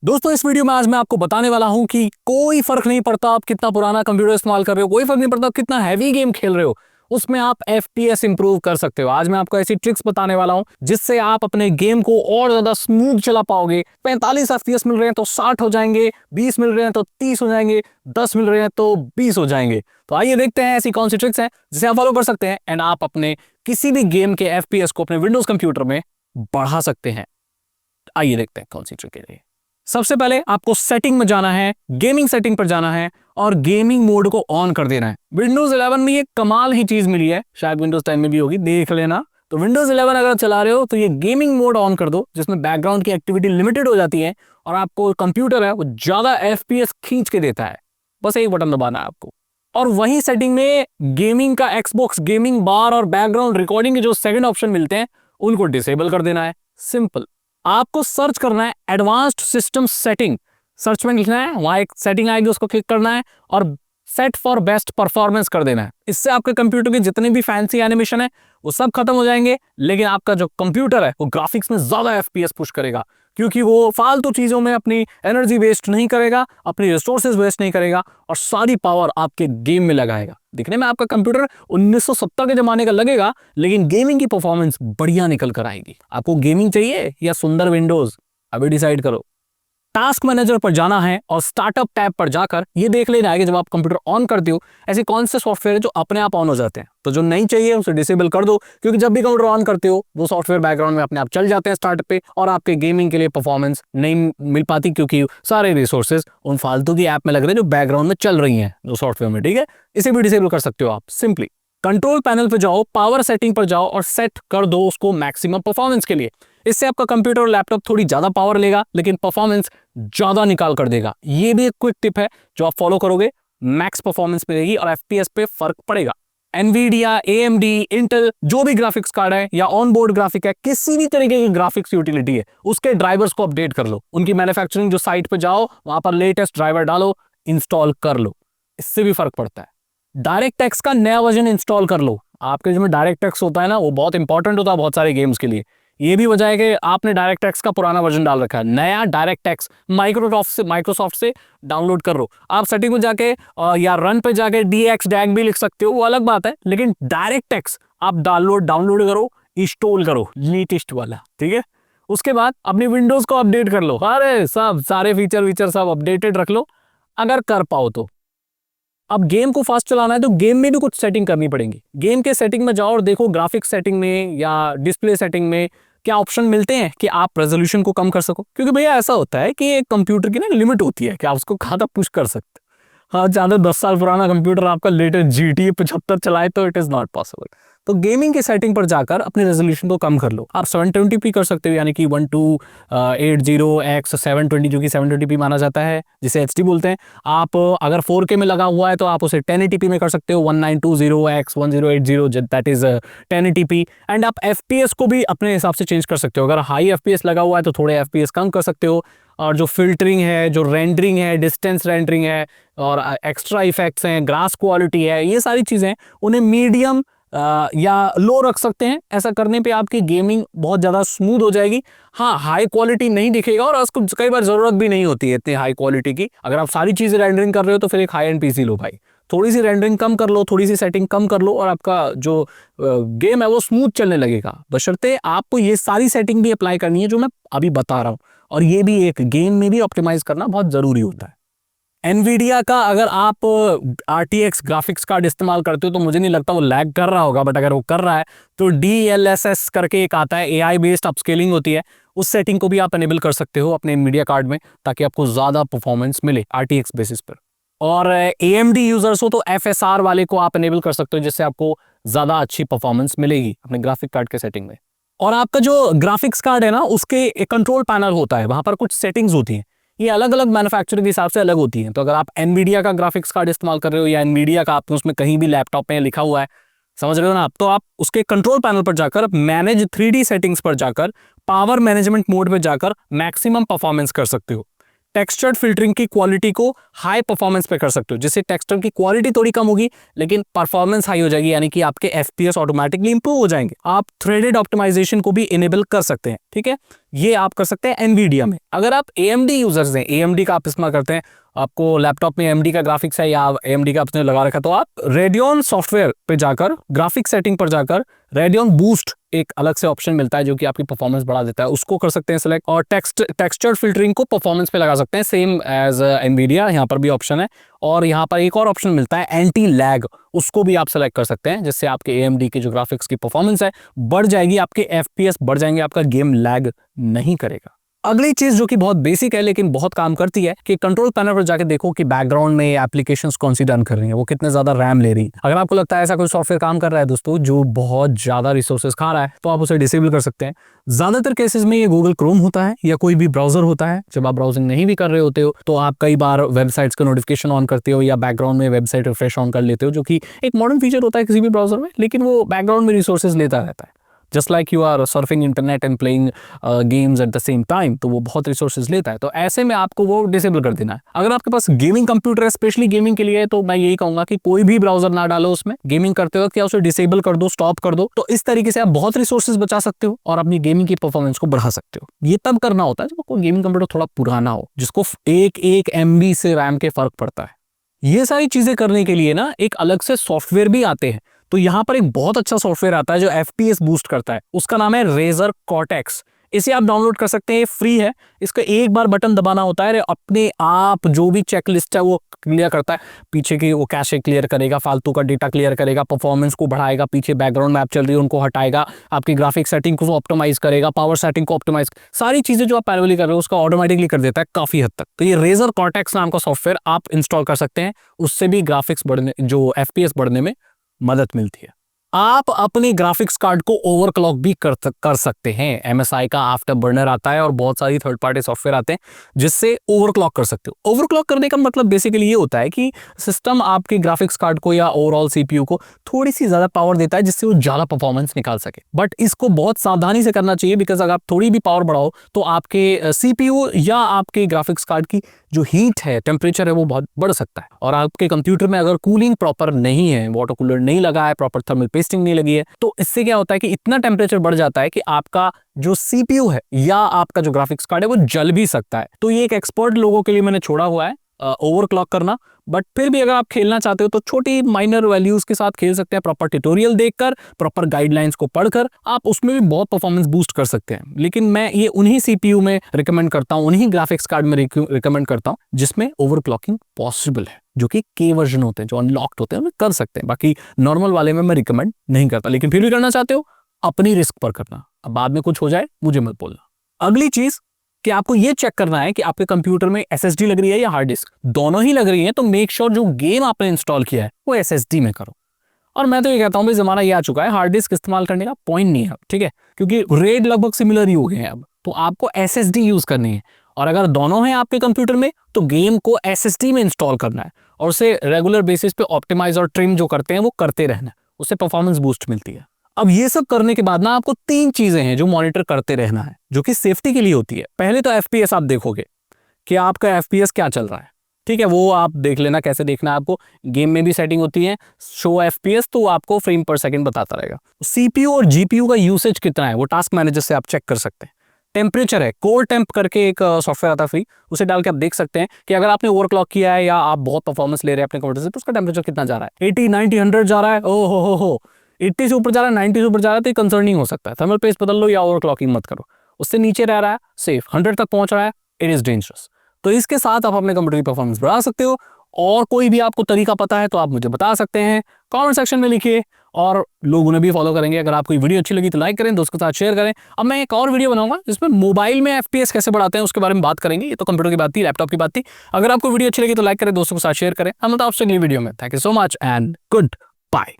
दोस्तों इस वीडियो में आज मैं आपको बताने वाला हूं कि कोई फर्क नहीं पड़ता आप कितना पुराना कंप्यूटर इस्तेमाल कर रहे हो, कोई फर्क नहीं पड़ता आप कितना हैवी गेम खेल रहे हो, उसमें आप एफपीएस इंप्रूव कर सकते हो। आज मैं आपको ऐसी ट्रिक्स बताने वाला हूं जिससे आप अपने गेम को और ज्यादा स्मूथ चला पाओगे। 45 एफपीएस मिल रहे हैं तो 60 हो जाएंगे, 20 मिल रहे हैं तो 30 हो जाएंगे, 10 मिल रहे हैं तो 20 हो जाएंगे। तो आइए देखते हैं ऐसी कौन सी ट्रिक्स हैं जिसे आप फॉलो कर सकते हैं एंड आप अपने किसी भी गेम के एफपीएस को अपने विंडोज कंप्यूटर में बढ़ा सकते हैं। आइए देखते हैं कौन सी ट्रिक है। सबसे पहले आपको सेटिंग में जाना है, गेमिंग सेटिंग पर जाना है और गेमिंग मोड को ऑन कर देना है। विंडोज 11 में ये कमाल ही चीज मिली है, शायद विंडोज 10 में भी होगी, देख लेना। तो विंडोज 11 अगर चला रहे हो तो ये गेमिंग मोड ऑन कर दो, जिसमें बैकग्राउंड की एक्टिविटी लिमिटेड हो जाती है और आपको कंप्यूटर है वो ज्यादा एफपीएस खींच के देता है। बस एक बटन दबाना है आपको। और वही सेटिंग में गेमिंग का एक्सबॉक्स गेमिंग बार और बैकग्राउंड रिकॉर्डिंग के जो सेकंड ऑप्शन मिलते हैं उनको डिसेबल कर देना है। सिंपल। आपको सर्च करना है एडवांस्ड सिस्टम सेटिंग, सर्च में लिखना है, वहां एक सेटिंग आएगी उसको क्लिक करना है और सेट फॉर बेस्ट परफॉर्मेंस कर देना है। इससे आपके कंप्यूटर के जितने भी फैंसी एनिमेशन है वो सब खत्म हो जाएंगे, लेकिन आपका जो कंप्यूटर है वो ग्राफिक्स में ज्यादा एफपीएस पुश करेगा, क्योंकि वो फालतू चीजों में अपनी एनर्जी वेस्ट नहीं करेगा, अपनी रिसोर्सेज वेस्ट नहीं करेगा और सारी पावर आपके गेम में लगाएगा। दिखने में आपका कंप्यूटर 1970 के जमाने का लगेगा, लेकिन गेमिंग की परफॉर्मेंस बढ़िया निकल कर आएगी। आपको गेमिंग चाहिए या सुंदर विंडोज, अभी डिसाइड करो। टास्क मैनेजर पर जाना है और स्टार्टअप टैब पर जाकर ये देख लेना है कि जब आप कंप्यूटर ऑन करते हो ऐसे कौन से सॉफ्टवेयर है जो अपने आप ऑन हो जाते हैं। तो जो नहीं चाहिए उसे डिसेबल कर दो, क्योंकि जब भी कंप्यूटर ऑन करते हो वो सॉफ्टवेयर बैकग्राउंड में अपने आप चल जाते हैं स्टार्टअप पे और आपके गेमिंग के लिए परफॉर्मेंस नहीं मिल पाती, क्योंकि सारे रिसोर्सेज उन फालतू की ऐप में लग रहे हैं जो बैकग्राउंड में चल रही हैं जो सॉफ्टवेयर में। ठीक है, इसे भी डिसेबल कर सकते हो आप सिंपली। कंट्रोल पैनल पर जाओ, पावर सेटिंग पर जाओ और सेट कर दो उसको मैक्सिमम परफॉर्मेंस के लिए। इससे आपका कंप्यूटर और लैपटॉप थोड़ी ज्यादा पावर लेगा, लेकिन परफॉर्मेंस ज्यादा निकाल कर देगा। ये भी एक क्विक टिप है, जो आप फॉलो करोगे मैक्स परफॉर्मेंस मिलेगी और एफपीएस पे फर्क पड़ेगा। एनवीडिया, एएमडी, इंटेल जो भी ग्राफिक्स कार्ड है या ऑन बोर्ड ग्राफिक है, किसी भी तरीके की ग्राफिक्स यूटिलिटी है, उसके ड्राइवर्स को अपडेट कर लो। उनकी मैन्युफैक्चरिंग जो साइट पे जाओ, वहां पर लेटेस्ट ड्राइवर डालो, इंस्टॉल कर लो। इससे भी फर्क पड़ता है। डायरेक्ट एक्स का नया वर्जन इंस्टॉल कर लो। आपके जो डायरेक्ट एक्स होता है ना, वो बहुत इंपॉर्टेंट होता है बहुत सारे गेम्स के लिए। ये भी वजह है कि आपने डायरेक्ट एक्स का पुराना वर्जन डाल रखा है। नया डायरेक्ट एक्स माइक्रोसॉफ्ट से डाउनलोड कर लो। आप सेटिंग में जाके या रन पे जाके डीएक्स डैग भी लिख सकते हो, वो अलग बात है, लेकिन डायरेक्ट एक्स आप डाउनलोड करो, इंस्टॉल करो लेटेस्ट वाला। ठीक है, उसके बाद अपनी विंडोज को अपडेट कर लो। अरे सब सारे फीचर सब अपडेटेड रख लो अगर कर पाओ तो। अब गेम को फास्ट चलाना है तो गेम में भी कुछ सेटिंग करनी पड़ेगी। गेम के सेटिंग में जाओ और देखो ग्राफिक्स सेटिंग में या डिस्प्ले सेटिंग में क्या ऑप्शन मिलते हैं कि आप रेजोल्यूशन को कम कर सको। क्योंकि भैया ऐसा होता है कि एक कंप्यूटर की ना लिमिट होती है कि आप उसको कहाँ तक पुश कर सकते। हाँ, ज्यादा 10 साल पुराना कंप्यूटर आपका लेटेस्ट जीटीए 75 चलाए तो इट इज नॉट पॉसिबल। तो गेमिंग की सेटिंग पर जाकर अपने रेजोल्यूशन को कम कर लो। आप 720p कर सकते हो, यानी कि 1280x720, जो कि 720p माना जाता है, जिसे एचडी बोलते हैं। आप अगर 4K में लगा हुआ है तो आप उसे 1080p में कर सकते हो, 1920x1080, that is 1080p। And आप एफपीएस को भी अपने हिसाब से चेंज कर सकते हो। अगर हाई एफपीएस लगा हुआ है तो थोड़े एफपीएस कम कर सकते हो। और जो फिल्टरिंग है, जो रेंडरिंग है, डिस्टेंस रेंडरिंग है और एक्स्ट्रा इफेक्ट्स हैं, ग्रास क्वालिटी है, ये सारी चीज़ें उन्हें मीडियम या लो रख सकते हैं। ऐसा करने पे आपकी गेमिंग बहुत ज़्यादा स्मूथ हो जाएगी। हाँ, हाई क्वालिटी नहीं दिखेगा और उसको कई बार ज़रूरत भी नहीं होती है इतनी हाई क्वालिटी की। अगर आप सारी चीज़ें रेंडरिंग कर रहे हो तो फिर एक हाई एंड पीसी लो भाई। थोड़ी सी रेंडरिंग कम कर लो, थोड़ी सी सेटिंग कम कर लो और आपका जो गेम है वो स्मूथ चलने लगेगा। बशर्ते आपको ये सारी सेटिंग भी अप्लाई करनी है जो मैं अभी बता रहा हूँ, और ये भी एक गेम में भी ऑप्टिमाइज करना बहुत ज़रूरी होता है। एनवीडिया का अगर आप RTX ग्राफिक्स कार्ड इस्तेमाल करते हो तो मुझे नहीं लगता वो लैग कर रहा होगा, बट अगर वो कर रहा है तो DLSS करके एक आता है, AI बेस्ड अपस्केलिंग होती है, उस सेटिंग को भी आप एनेबल कर सकते हो अपने एनवीडिया कार्ड में, ताकि आपको ज़्यादा परफॉर्मेंस मिले RTX बेसिस पर। और AMD यूजर्स हो तो FSR वाले को आप एनेबल कर सकते हो, जिससे आपको ज़्यादा अच्छी परफॉर्मेंस मिलेगी अपने ग्राफिक कार्ड के सेटिंग में। और आपका जो ग्राफिक्स कार्ड है ना, उसके एक कंट्रोल पैनल होता है, वहाँ पर कुछ सेटिंग्स होती हैं, ये अलग अलग मैन्युफैक्चरर के हिसाब से अलग होती हैं। तो अगर आप एनवीडिया का ग्राफिक्स कार्ड इस्तेमाल कर रहे हो या एनवीडिया का आपने उसमें कहीं भी लैपटॉप में लिखा हुआ है, समझ रहे हो ना आप, तो आप उसके कंट्रोल पैनल पर जाकर मैनेज 3D सेटिंग्स पर जाकर पावर मैनेजमेंट मोड में जाकर मैक्सिमम परफॉर्मेंस कर सकते हो। टेक्सचर फिल्टरिंग की क्वालिटी को हाई परफॉर्मेंस पे कर सकते हो, जिससे टेक्सचर की क्वालिटी थोड़ी कम होगी लेकिन परफॉर्मेंस हाई हो जाएगी, यानी कि आपके एफपीएस ऑटोमेटिकली इंप्रूव हो जाएंगे। आप थ्रेडेड ऑप्टिमाइजेशन को भी इनेबल कर सकते हैं, ठीक है, ये आप कर सकते हैं एनवीडिया में। अगर आप AMD यूजर्स हैं, AMD का आप इस्तेमाल करते हैं, आपको लैपटॉप में AMD का ग्राफिक्स है या AMD का आपने लगा रखा, तो आप रेडियन सॉफ्टवेयर पे जाकर ग्राफिक सेटिंग पर जाकर रेडियन बूस्ट एक अलग से ऑप्शन मिलता है जो कि आपकी परफॉर्मेंस बढ़ा देता है, उसको कर सकते हैं सिलेक्ट, और टेक्सचर फिल्टरिंग को परफॉर्मेंस पे लगा सकते हैं सेम एज एनवीडिया, यहाँ पर भी ऑप्शन है। और यहाँ पर एक और ऑप्शन मिलता है एंटी लैग, उसको भी आप सेलेक्ट कर सकते हैं, जिससे आपके AMD के जो ग्राफिक्स की परफॉर्मेंस है बढ़ जाएगी, आपके FPS बढ़ जाएंगे, आपका गेम लैग नहीं करेगा। अगली चीज जो कि बहुत बेसिक है लेकिन बहुत काम करती है कि कंट्रोल पैनल पर जाके देखो कि बैकग्राउंड में एप्लीकेशंस कौन सी रन कर रही है, वो कितने ज्यादा रैम ले रही है। अगर आपको लगता है ऐसा कोई सॉफ्टवेयर काम कर रहा है दोस्तों जो बहुत ज्यादा रिसोर्सेज खा रहा है, तो आप उसे डिसेबल कर सकते हैं। ज्यादातर केसेस में ये गूगल क्रोम होता है या कोई भी ब्राउजर होता है। जब आप ब्राउजिंग नहीं भी कर रहे होते हो तो आप कई बार वेबसाइट्स का नोटिफिकेशन ऑन करते हो या बैकग्राउंड में वेबसाइट रिफ्रेश ऑन कर लेते हो, जो कि एक मॉडर्न फीचर होता है किसी भी ब्राउजर में, लेकिन वो बैकग्राउंड में रिसोर्सेज लेता रहता है। Just like you are surfing internet and playing games at the same time, तो वो बहुत रिसोर्सेज लेता है, तो ऐसे में आपको वो डिसेबल कर देना है। अगर आपके पास गेमिंग कंप्यूटर है स्पेशली गेमिंग के लिए, तो मैं यही कहूंगा कि कोई भी ब्राउजर ना डालो उसमें गेमिंग करते वक्त, या उसे डिसेबल कर दो, स्टॉप कर दो। तो इस तरीके से आप बहुत रिसोर्सेज बचा सकते हो और अपनी गेमिंग की परफॉर्मेंस को बढ़ा सकते हो। ये तब करना होता है जब कोई गेमिंग कंप्यूटर थोड़ा पुराना हो, जिसको एक MB से रैम के फर्क पड़ता है। ये सारी चीजें करने के लिए ना एक अलग से सॉफ्टवेयर भी आते हैं। तो यहाँ पर एक बहुत अच्छा सॉफ्टवेयर आता है जो FPS बूस्ट करता है, उसका नाम है Razer Cortex। इसे आप डाउनलोड कर सकते हैं, फ्री है। इसका एक बार बटन दबाना होता है, अपने आप जो भी चेकलिस्ट है वो क्लियर करता है, पीछे की वो कैशे क्लियर करेगा, फालतू का डेटा क्लियर करेगा, परफॉर्मेंस को बढ़ाएगा, पीछे बैकग्राउंड में ऐप चल रही है उनको हटाएगा, आपकी ग्राफिक सेटिंग को ऑप्टिमाइज करेगा, पावर सेटिंग को ऑप्टिमाइज, सारी चीजें जो आप मैन्युअली कर रहे हो उसका ऑटोमेटिकली कर देता है काफी हद तक। तो ये Razer Cortex नाम का सॉफ्टवेयर आप इंस्टॉल कर सकते हैं, उससे भी ग्राफिक्स बढ़ने, जो FPS बढ़ने में मदद मिलती है। आप अपने ग्राफिक्स कार्ड को ओवरक्लॉक भी कर सकते हैं। MSI का आफ्टर बर्नर आता है और बहुत सारी थर्ड पार्टी सॉफ्टवेयर आते हैं जिससे ओवरक्लॉक कर सकते हो। ओवरक्लॉक करने का मतलब बेसिकली ये होता है कि सिस्टम आपके ग्राफिक्स कार्ड को या ओवरऑल CPU को थोड़ी सी ज्यादा पावर देता है जिससे वो ज्यादा परफॉर्मेंस निकाल सके। बट इसको बहुत सावधानी से करना चाहिए, बिकॉज अगर आप थोड़ी भी पावर बढ़ाओ तो आपके CPU या आपके ग्राफिक्स कार्ड की जो हीट है, टेम्परेचर है, वो बहुत बढ़ सकता है। और आपके कंप्यूटर में अगर कूलिंग प्रॉपर नहीं है, वाटर कूलर नहीं लगा है, प्रॉपर थर्मल पेस्टिंग नहीं लगी है, तो इससे क्या होता है कि इतना टेम्परेचर बढ़ जाता है कि आपका जो CPU है या आपका जो ग्राफिक्स कार्ड है वो जल भी सकता है। तो ये एक एक्सपर्ट लोगों के लिए मैंने छोड़ा हुआ है ओवरक्लॉक करना। बट फिर भी अगर आप खेलना चाहते हो तो छोटी माइनर वैल्यूज के साथ खेल सकते हैं, प्रॉपर ट्यूटोरियल देखकर, प्रॉपर गाइडलाइंस को पढ़कर आप उसमें भी बहुत परफॉर्मेंस बूस्ट कर सकते हैं। लेकिन मैं ये उन्हीं CPU में रिकमेंड करता हूँ, उन्हीं ग्राफिक्स कार्ड में रिकमेंड करता हूँ जिसमें ओवरक्लॉकिंग पॉसिबल है, जो कि K वर्जन होते हैं, जो अनलॉक्ड होते हैं, उनमें कर सकते हैं। बाकी नॉर्मल वाले में मैं रिकमेंड नहीं करता, लेकिन फिर भी करना चाहते हो अपनी रिस्क पर करना। अब बाद में कुछ हो जाए मुझे मत बोलना। अगली चीज कि आपको ये चेक करना है कि आपके कंप्यूटर में SSD लग रही है या हार्ड डिस्क, दोनों ही लग रही है, तो मेक श्योर जो गेम आपने इंस्टॉल किया है वो SSD में करो। और मैं तो ये कहता हूँ भाई जमाना ये आ चुका है, हार्ड डिस्क इस्तेमाल करने का पॉइंट नहीं है, ठीक है, क्योंकि रेट लगभग सिमिलर ही हो गए हैं अब, तो आपको SSD यूज करनी है। और अगर दोनों हैं आपके कंप्यूटर में तो गेम को SSD में इंस्टॉल करना है और उसे रेगुलर बेसिस पे ऑप्टिमाइज और ट्रिम जो करते हैं वो करते रहना है, उससे परफॉर्मेंस बूस्ट मिलती है। अब ये सब करने के बाद ना आपको 3 चीजें हैं जो मॉनिटर करते रहना है, जो कि सेफ्टी के लिए होती है। पहले तो FPS आप देखोगे कि आपका FPS क्या चल रहा है, ठीक है, वो आप देख लेना। कैसे देखना है आपको, गेम में भी सेटिंग होती है शो FPS, तो आपको फ्रेम पर सेकंड बताता रहेगा। CPU और GPU का यूसेज कितना है वो टास्क मैनेजर से आप चेक कर सकते हैं। टेम्परेचर है, कोर टेम्प करके एक सॉफ्टवेयर आता है फ्री, उसे डाल के आप देख सकते हैं कि अगर आपने ओवरक्लॉक किया है या आप बहुत परफॉर्मेंस ले रहे हैं अपने कंप्यूटर से, तो उसका टेम्परेचर कितना जा रहा है, 80, 90, 100 जा रहा है, ओ हो 80 से ऊपर जा रहा है, 90 से ऊपर जा रहा है, तो कंसर्निंग हो सकता है। थर्मल पेस्ट बदल लो या ओवरक्लॉकिंग मत करो। उससे नीचे रह रहा है सेफ, 100 तक पहुंच रहा है, इट इज डेंजरस। तो इसके साथ आप अपने कंप्यूटर की परफॉर्मेंस बढ़ा सकते हो। और कोई भी आपको तरीका पता है तो आप मुझे बता सकते हैं, कमेंट सेक्शन में लिखिए और लोग उन्हें भी फॉलो करेंगे। अगर आपको वीडियो अच्छी लगी तो लाइक करें, दोस्तों के साथ शेयर करें। अब मैं एक और वीडियो बनाऊंगा जिसमें मोबाइल में FPS कैसे बढ़ाते हैं उसके बारे में बात करेंगे। ये तो कंप्यूटर की बात थी, लैपटॉप की बात थी। अगर आपको वीडियो अच्छी लगी तो लाइक करें, दोस्तों के साथ शेयर करें। हम आपसे अगली वीडियो में। Thank you so much and good bye.